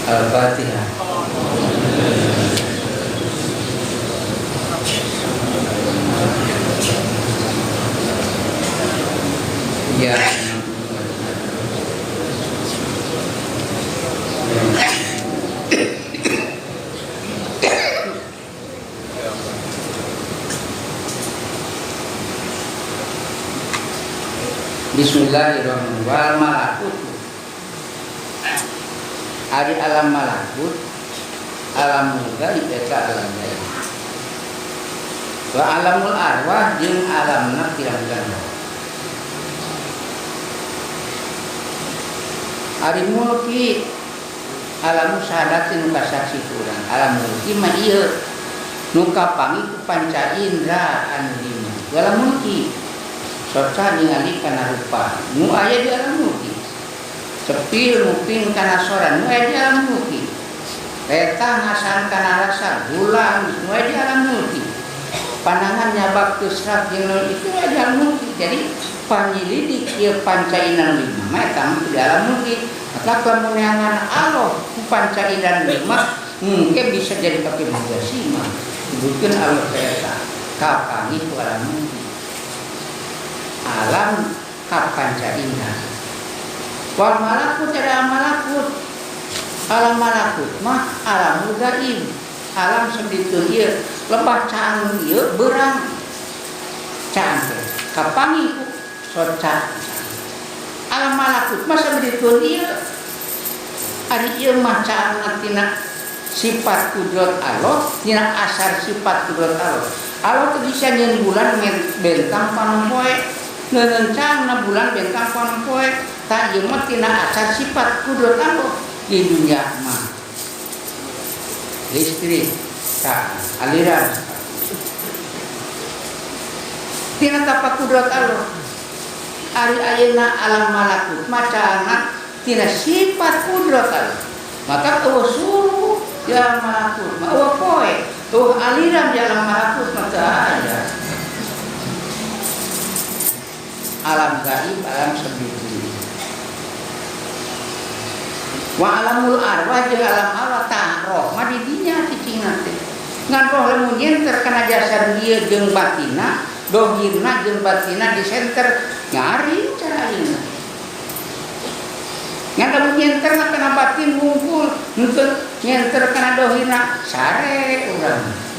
Al-Fatihah. Ya. Bismillahirrahmanirrahim. Wal malakut. Ari alam malakut, alamul gaib eta alam gaib. Wa alamul arwah jeung alamna pirang-pirang. Ari mulki alam sahadatin nu kasaksi urang. Alam mulki mah ieu nu kapangi ku panca indra anu lima. Alam mulki soca ningali kana rupa nu aya di alam mulki. Sepil muping kana sora nu aya di alam mulki. Eta ngasan kana rasa gula nu aya di alam mulki. Pandangan nyabak tusrak jeung itu aya di alam mulki. Jadi panyilidik ieu panca indra lima mah eta di alam mulki. Maka kemenangan Allah ku panca indra lima mungkin bisa jadi pakai mujasima. Bukan Allah eta kapangi ku alam mulki. Alam kapanca indra. Wal malakut ada malakut. Alam malakut mah alam gaib. Alam sediteu ieu lebah caang ieu beurang. Caang teh kapangi ku soca. Alam malakut mah sediteu ieu ari ieu mah caang tina sifat kudrat Allah, tina asar sifat kudrat Allah. Allah teh bisa nyeun bulan bentang panompoe. Ngerencana bulan bentang panompoe tak ieu mah tina asar sifat kudrat Allah di dunia mah. Listrik, tak aliran. Tina tapak kudrat Allah. Ari ayeuna alam malakut maca tina sifat kudrat Allah. Maka eueuh suruh di alam malakut, eueuh poe, eueuh aliran di alam malakut maka aya. Alam gaib, alam sedih. Wa alamul arwah jeung alam arwah tah roh mah di dinya cicingna teh. Ngan roh lamun nyenter kana jasad ieu jeung batina, dohirna jeung batina di senter nyari cara ieu. Ngan lamun nyenter kana batin ngumpul, henteu nyenter kana dohirna sare urang.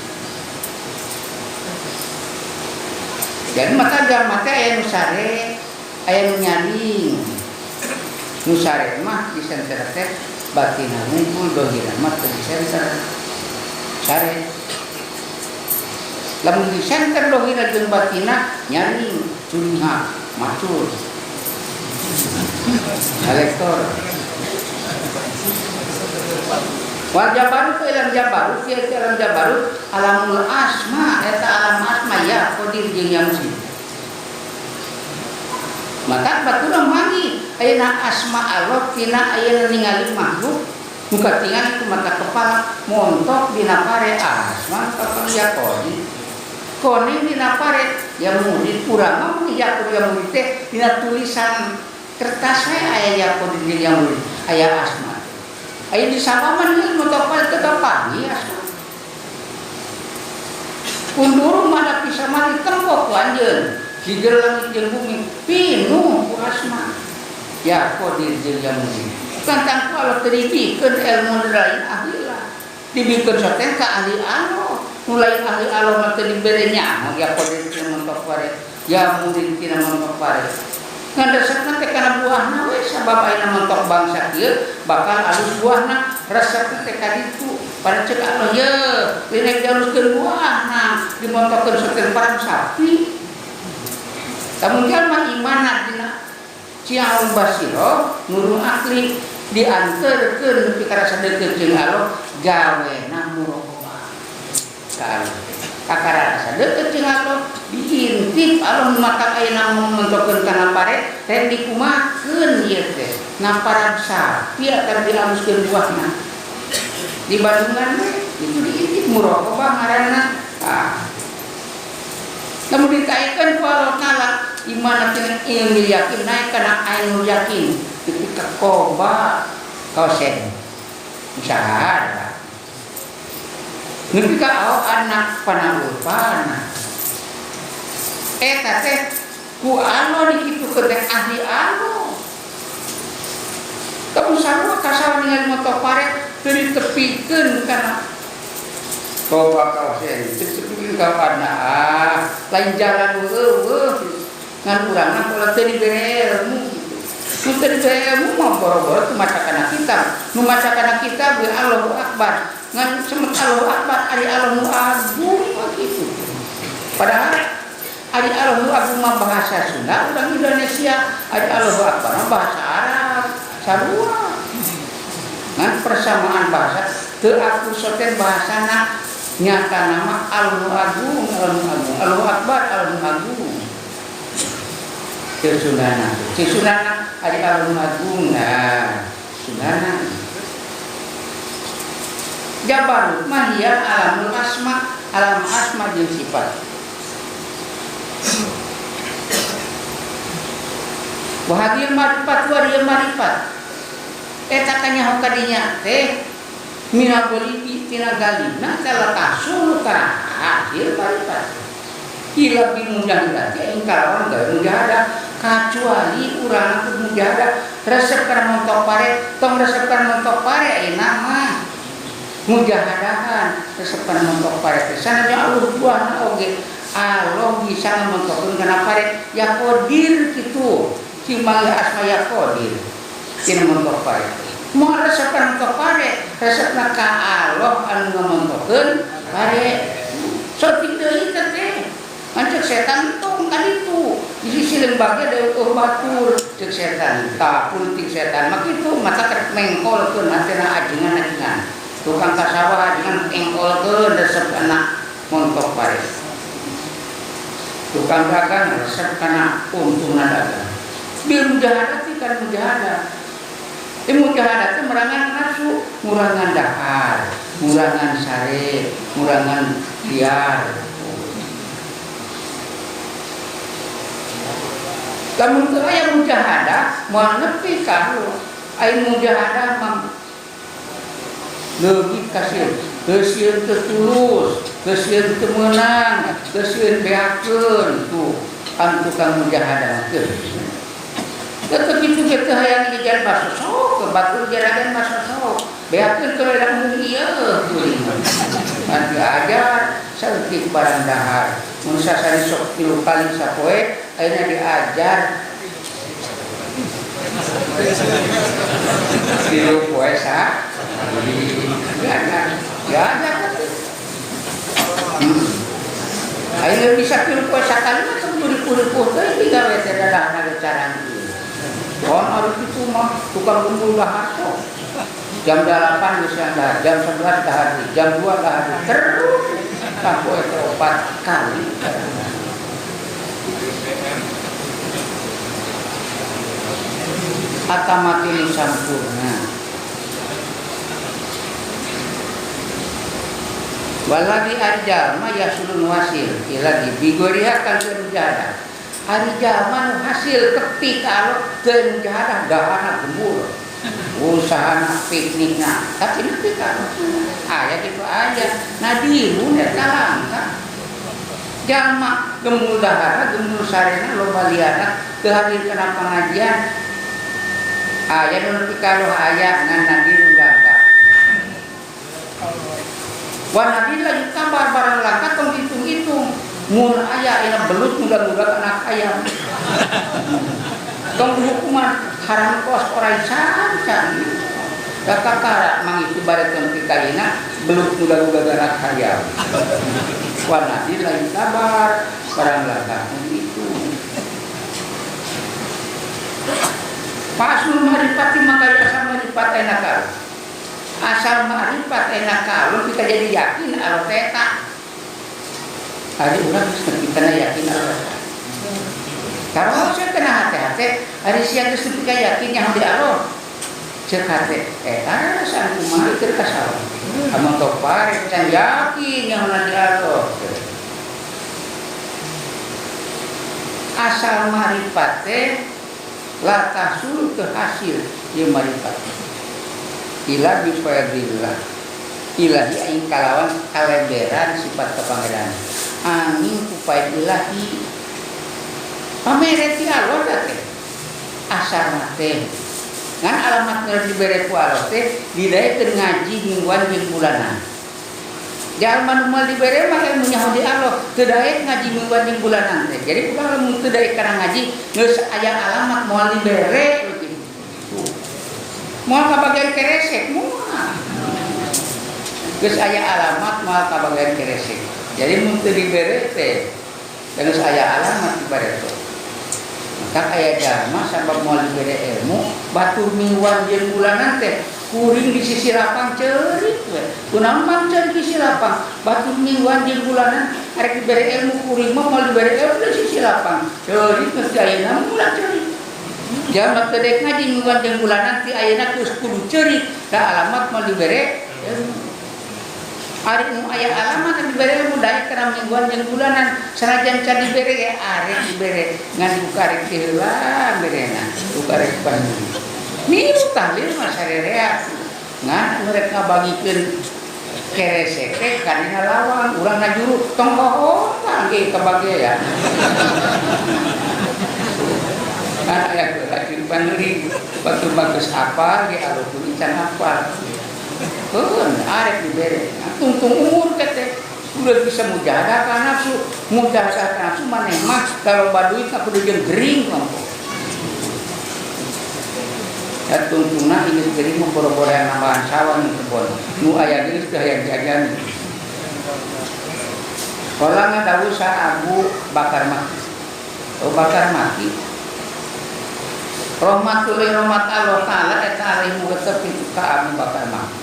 Jadi maka dalam mata aya nu sare, aya nu nyaring. Nu sare mah di senter teh batina ngumpul dohirna mah teu di senter. Sare. Lamun di senter dohirna jeung batina nyaring, curiha, macul. Kolektor. Wal jabarut alam jabarut ya alam jabarut alamul asma eta alam asma ya qadir jeung yang muslim. Maka baturna mangi ayeuna asma Allah tina ayeuna ningali makhluk muka tingan ku mata kepala montok dina pare asma kapan ya qadir. Kone dina pare ya murid urang mah ya murid teh dina tulisan kertas we aya ya qadir jeung yang murid aya asma. Ayo di salaman ni motopan tetapangi asma. Kundur mana bisa mati tembok anjeun. Di langit jeung bumi pinuh ku asma. Ya qadir jeung yang mulia. Kantang Allah teribikeun ilmu lain ahli lah. Dibikeun saten ka ahli Allah. Mulai ahli Allah mah teu dibere nyaho ya qadir jeung mentok pare. Ya murid tina mentok pare. Ngandaskeun teh kana buahna we sabab ayeuna mentok bangsa ieu bakal alus buahna resep teh ka ditu pada cek Allah ye linek dialuskeun buahna dimontokeun sateen parang sapi. Tamun jalma imanna dina ciaung basiro nurung akli dianterkeun nepi ka rasa deukeut jeung Allah gawena muraqabah ka Allah. Kakara rasa deukeut jeung Allah diintip Allah mata ayeuna mentokeun kana pare teh dikumakeun ieu teh ngaparan sapi atar dialuskeun buahna di Bandungan we itu diintip muraqabah ngaranna. Lamun ditaikeun ku Allah taala iman tina ilmu yakin naik kana ainul yakin ketika qoba kausen musyahadah. Nepi ka anak panangulpana. Eta teh ku anu dikitukeun teh ahli anu. Kamu sarua kasawan ningali motor pare teu ditepikeun kana kau bakal ditepikeun ka kana lain jalan ngan urangna pola teu dibere ilmu. Nu teu dibere ilmu mah boro-boro teu maca kana kitab. Nu maca kana kitab ge Allahu Akbar. Ngan semet Allahu Akbar ari Allahu Agung begitu. Padahal ari Allahu Agung mah bahasa Sunda, urang Indonesia ari Allahu Akbar bahasa Arab. Sarua ngan persamaan bahasa teu aku soten bahasana nyata nama Allahu Agung, Allahu Akbar, Allahu Agung. Sunana ari Allahu Agung nah sunana. Jabarut mah hiya alamul asma, alam asma jeung sifat. Wahadil marifat wariyah marifat. Eta kanyaho kadinya teh mina boliti tina galina kala kasul ka hasil marifat. Ila bi mujahadah engkalawan gawe mujahadah kecuali urang teu mujahadah resep kana montok pare tong resep kana montok pare enak mah mujahadahan resep kana montok pare teh sanajan Allah buahna oge Allah bisa mentokeun kana pare ya qadir kitu cimali asma ya qadir tina montok pare moal resep kana montok pare resepna ka Allah anu ngamontokeun pare saeutik deui teh Ancek setan tong kan itu isi silem baga dari batur cek setan tak politik setan mak itu mata kerek mengkol ke natena ajengan tukang kasawah ajengan engkol ke resep anak montok pare tukang dagang resep kana untung dagang bil mujahadah ti kan mujahadah mujahadah teh merangan nafsu ngurangan dahar ngurangan sare ngurangan liar. Lamun teu aya mujahadah moal nepi ka ai mujahadah mah leuwih kasieun geus teu tulus geus teu meunang geus beakeun tuh kan tukang mujahadah teh tetep kitu ge teu hayang ngejar baso sok batur jaragan baso sok beakeun teu dak mun ieu teuing kan diajar saeutik barang dahar mun sasari sok 3 kali sapoe akhirnya diajar tilu puasa diajar akhirnya bisa tilu puasa kali mah tunggu teh digawe teh dadahna cara pohon harus itu mah tukang kumpul dahar sok jam 8 geus dahar jam 11 dahar jam 2 dahar terus sampai 4 kali kata mati sampurna waladi arjal ma yasulun wasil ila dibigoriha kan mujahadah ari jalma hasil kepi kalau teu mujahadah dahana gembul usahana piknikna tapi nepi kalau aya kitu aja nadiru eta langka jalma gembul dahana gembul sarena loba liana teu hadir kana pengajian aya nu nepi kalau aya ngan nadiru langka wan nadir lagi kabar barang langka tong hitung-hitung mun aya ina belut mudah-mudah anak ayam tong hukuman haram kos orai sancan da kakara mangisi barekeun pikalina belut mudah-mudah anak ayam wan nadir lagi kabar barang langka itu pasul marifati makaya asal marifat enakal asal marifat enakal kita jadi yakin alo teta hari urang kita yakin alo teta kalau saya kena hati-hati hari siang geus teu yakin yang di alo cek hati eta san kumaha keur kasawa amun tok pare can yakin yang di alo asal marifat teh la tahsul ke hasil ye marifat ila bifadillah ilahi aing kalawan kaleberan sifat kepangeran angin kupai ilahi pamere ti Allah teh asal teh ngan alamat nu dibere ku Allah teh didaekeun ngaji mingguan jeung bulanan jalma nu moal dibere mah ilmu nyaho di Allah teu daek ngaji mingguan jeung bulanan teh jadi urang lamun teu daek kana ngaji geus aya alamat moal dibere moal kabagian keresek moal geus aya alamat moal kabagian keresek jadi mun teu dibere teh geus aya alamat dibere teh maka aya jalma sabab moal dibere ilmu batur mingguan jeung bulanan teh kuring di sisi lapang ceurik we kunaon mangcan di sisi lapang batur mingguan jeung bulanan arek dibere ilmu kuring mah moal dibere ilmu di sisi lapang ceurik geus ayeuna mulak ceurik jalma teu daek ngaji mingguan jeung bulanan ti ayeuna geus kudu ceurik ka alamat moal dibere ilmu ari nu aya alamat dibere ilmu daek kana mingguan jeung bulanan sanajan can dibere ge arek dibere ngan bukarek teh heula berena bukarek pandiri niru tahlil mah sarerea ngan merek ngabagikeun keresek teh kadina lawang urang ngajuru tong hohotang ge kabage ya kan aya lagi pandiri batu bagus apa ge alupun can apa heun arek dibere tungtung umur teh udah bisa mujahadah ka nafsu mujahadah ka nafsu maneh mah kalau baduit ka kudu jeung gering mangko ya tungtungna ini gering mah boro-boro nambahan sawah nu kebon nu aya geus teh hayang jajan kala ngadawu sa Abu Bakar Maki Bakar Maki rahmatullahi rahmat Allah taala eta alih muga tetep ka Abu Bakar Maki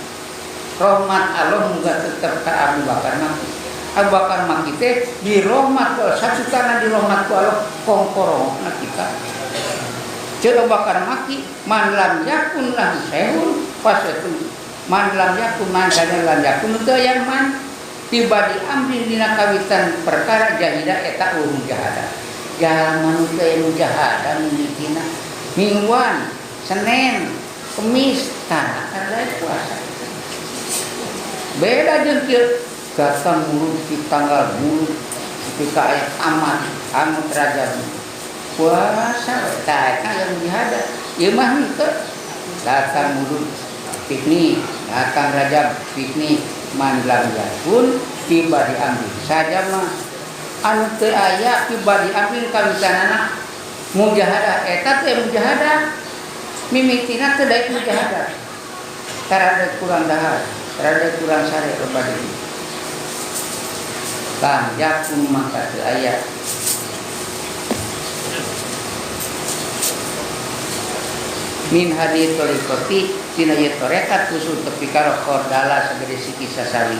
rahmat Allah muga tetep ka Abu Bakar Maki Abu Bakar Maki teh di rahmat Allah satutana di rahmat Allah kongkorongna kita Cek Abu Bakar Maki man lam yakun lahu sehun fasatun man lam yakun man kana lam yakun teu aya man tiba diambil dina kawitan perkara jahidah eta urung jahadah jalma nu teu jahadah milikina mingguan Senin Kemis tah ada puasa beda jeung kieu gatan mulut di tanggal mulut ketika aya aman anu derajat puasa tah eta yang jahadah ieu mah henteu datang mulut piknik datang Rajab piknik mandlang pun tiba diambil saja mah anu teu aya tiba diambil kawisanana mujahadah eta teh mujahadah mimitina teu daek mujahadah tarada kurang dahar tarada kurang sare loba deui lam yakun maka teu aya min hadi tariqati tina ye tarekat usul tepi karo kordala sagede siki sasawi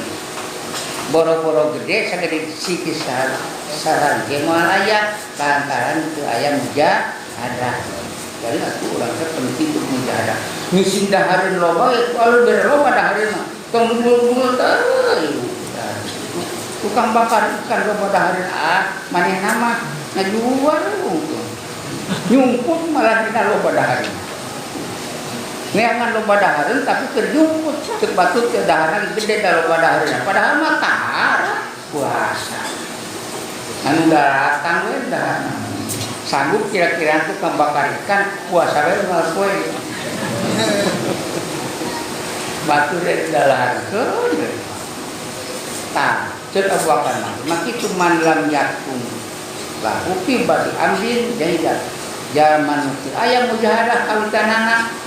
boro-boro gede sagede siki sasawi ge moal aya lantaran teu aya mujahadah jadi atuh urang teh penting untuk mujahadah ngisi dahareun loba kalau bere loba dahareun tong bungul-bungul teh tukang bakar ikan loba dahareun manehna mah ngajual nyungkut malah dina loba dahareun neangan loba dahareun tapi terjungkut teu batut teu daharna gede da loba dahareun padahal mah tahar puasa anu datang we daharna sanggup kira-kira tuh bakar ikan puasa we moal poe batu dari dalarkeun tah ceuk Abu Bakar maki cuman lam yakun lahu fi badi amrin jahidah zaman teu aya mujahadah kawitanana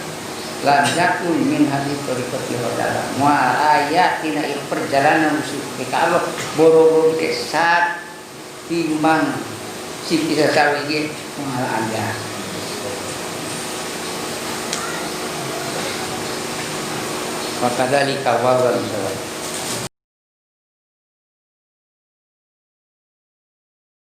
lam yakun min hadis tariqati rodala moal aya tina perjalanan menuju ka Allah boro-boro desat timbang si kisah sawi ge moal aya maka dalika wa